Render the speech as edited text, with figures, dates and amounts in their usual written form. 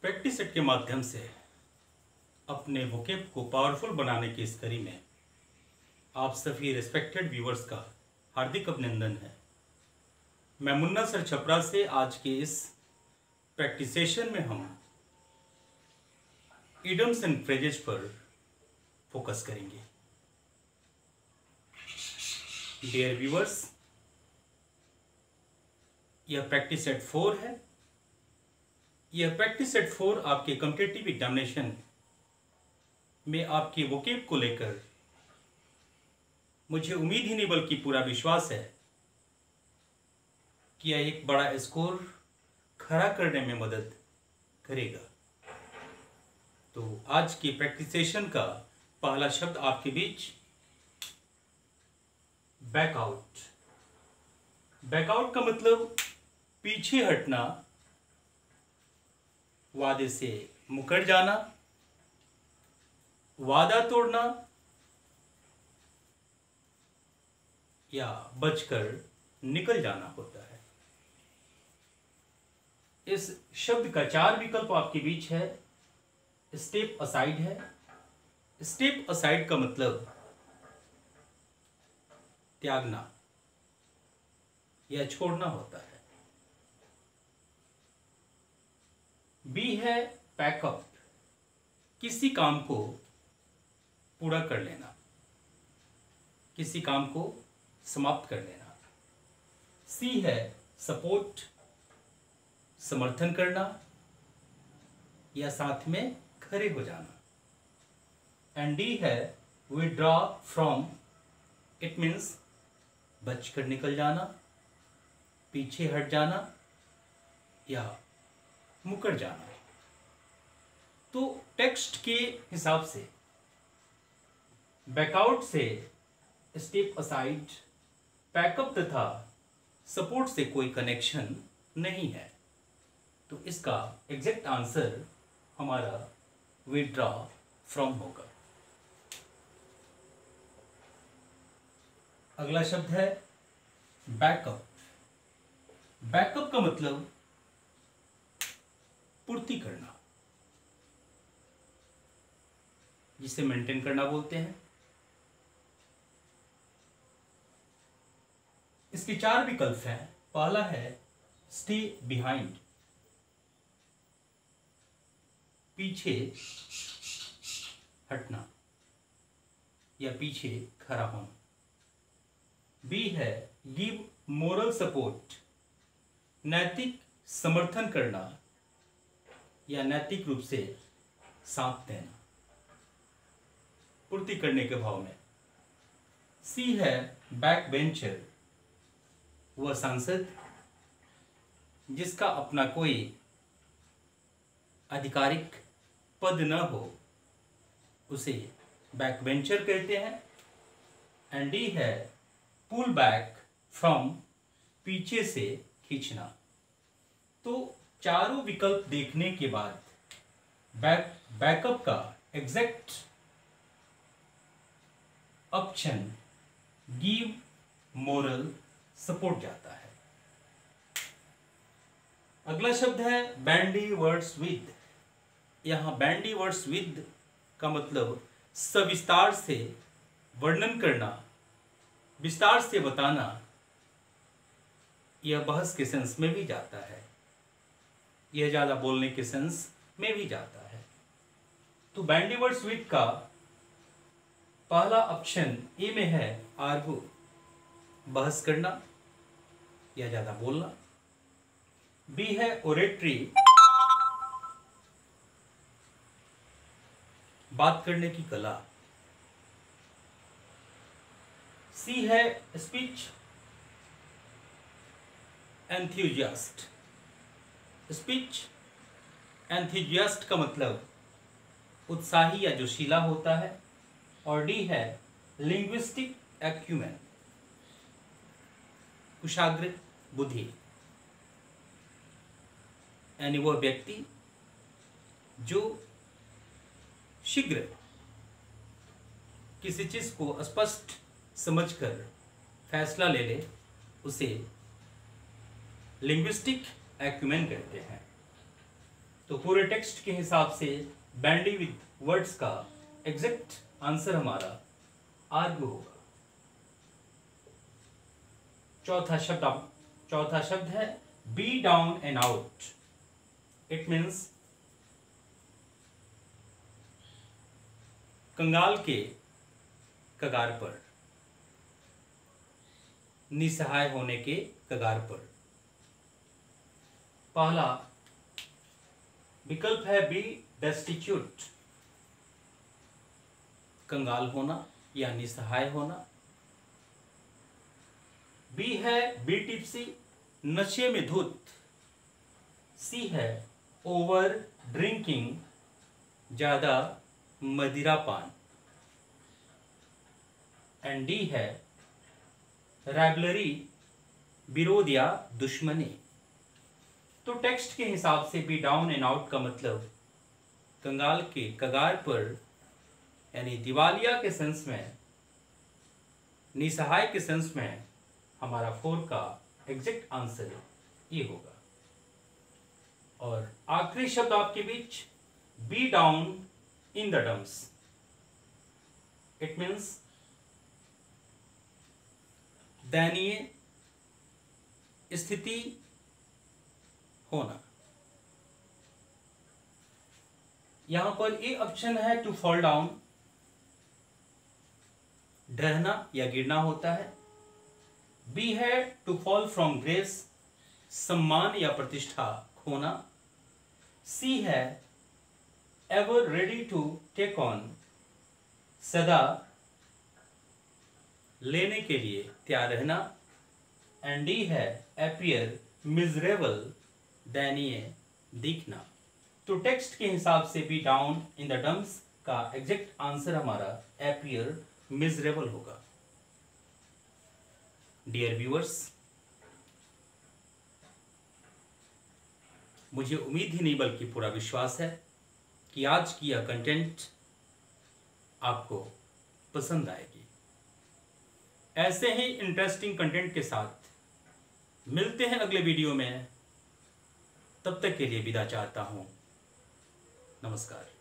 Practice set के माध्यम से अपने वोकेब को पावरफुल बनाने की इस कड़ी में आप सभी रिस्पेक्टेड व्यूअर्स का हार्दिक अभिनंदन है। मैं मुन्ना सर छपरा से आज के इस प्रैक्टिस सेशन में हम इडियम्स एंड फ्रेजेस पर फोकस करेंगे। डियर व्यूअर्स, यह प्रैक्टिस सेट 4 है। यह प्रैक्टिस सेट 4 आपके कॉम्पिटिटिव एग्जामिनेशन में आपके वोकेब को लेकर मुझे उम्मीद ही नहीं बल्कि पूरा विश्वास है कि यह एक बड़ा स्कोर खड़ा करने में मदद करेगा। तो आज की प्रैक्टिस सेशन का पहला शब्द आपके बीच बैकआउट। बैकआउट का मतलब पीछे हटना, वादे से मुकर जाना, वादा तोड़ना या बचकर निकल जाना होता है। इस शब्द का 4 विकल्प आपके बीच है। स्टेप असाइड है। स्टेप असाइड का मतलब त्यागना या छोड़ना होता है। बी है पैकअप, किसी काम को पूरा कर लेना, किसी काम को समाप्त कर लेना। सी है सपोर्ट, समर्थन करना या साथ में खड़े हो जाना। एंड डी है विड्रॉ फ्रॉम, इट मीन्स बचकर निकल जाना, पीछे हट जाना या मुकर जाना। तो टेक्स्ट के हिसाब से बैकआउट से स्टेप असाइड, पैकअप तथा सपोर्ट से कोई कनेक्शन नहीं है। तो इसका एग्जैक्ट आंसर हमारा विड्रॉ फ्रॉम होगा। अगला शब्द है बैकअप। बैकअप का मतलब पूर्ति करना, जिसे मेंटेन करना बोलते हैं। इसके 4 विकल्प हैं। पहला है स्टे बिहाइंड, पीछे हटना या पीछे खड़ा होना। बी है गिव मोरल सपोर्ट, नैतिक समर्थन करना या नैतिक रूप से साथ देना, पूर्ति करने के भाव में। सी है बैक बेंचर, वह सांसद जिसका अपना कोई आधिकारिक पद न हो, उसे बैक बेंचर कहते हैं। एंड डी है पुल बैक फ्रॉम, पीछे से खींचना। तो चारों विकल्प देखने के बाद बैकअप का exact option give moral support जाता है। अगला शब्द है बैंडी वर्ड्स विद। यहां बैंडी वर्ड्स विद का मतलब सविस्तार से वर्णन करना, विस्तार से बताना। यह बहस के सेंस में भी जाता है, यह ज्यादा बोलने के सेंस में भी जाता है। तो बैंडी वर्ड्स विद का पहला ऑप्शन ए में है आर्गू, बहस करना या ज्यादा बोलना। बी है ओरेट्री, बात करने की कला। सी है स्पीच एंथुजियास्ट। स्पीच एंथुजियास्ट का मतलब उत्साही या जोशीला होता है। और डी है लिंग्विस्टिक एक्यूमेन, कुशाग्र बुद्धि, यानी वह व्यक्ति जो शीघ्र किसी चीज को स्पष्ट समझकर फैसला ले ले, उसे लिंग्विस्टिक एक्यूमेन कहते हैं। तो पूरे टेक्स्ट के हिसाब से बैंडी विद वर्ड्स का एग्जैक्ट आंसर हमारा आर्ग्यू होगा। चौथा शब्द है be down and out. It means कंगाल के कगार पर, निसहाय होने के कगार पर। पहला विकल्प है बी डेस्टिट्यूट, कंगाल होना या निसहाय होना। बी है बी टिप्सी, नशे में धुत। सी है ओवर ड्रिंकिंग, ज्यादा मदिरा पान। एंड डी है राइवलरी, विरोध या दुश्मनी। तो टेक्स्ट के हिसाब से बी डाउन एंड आउट का मतलब कंगाल के कगार पर यानी दिवालिया के सेंस में, निसहाय के सेंस में हमारा 4 का एग्जैक्ट आंसर ये होगा। और आखिरी शब्द आपके बीच be down in the dumps. It means दयनीय स्थिति होना। यहां पर ए ऑप्शन है टू फॉल डाउन, ढहना या गिरना होता है। बी है टू फॉल फ्रॉम ग्रेस, सम्मान या प्रतिष्ठा खोना। सी है ever ready to take on, सदा लेने के लिए तैयार रहना। एंड डी है अपीयर मिजरेबल, दयनीय दिखना। तो टेक्स्ट के हिसाब से B down in the dumps का एग्जैक्ट आंसर हमारा अपीयर मिजरेबल होगा। डियर व्यूअर्स, मुझे उम्मीद ही नहीं बल्कि पूरा विश्वास है कि आज की यह कंटेंट आपको पसंद आएगी। ऐसे ही इंटरेस्टिंग कंटेंट के साथ मिलते हैं अगले वीडियो में। तब तक के लिए विदा चाहता हूं। नमस्कार।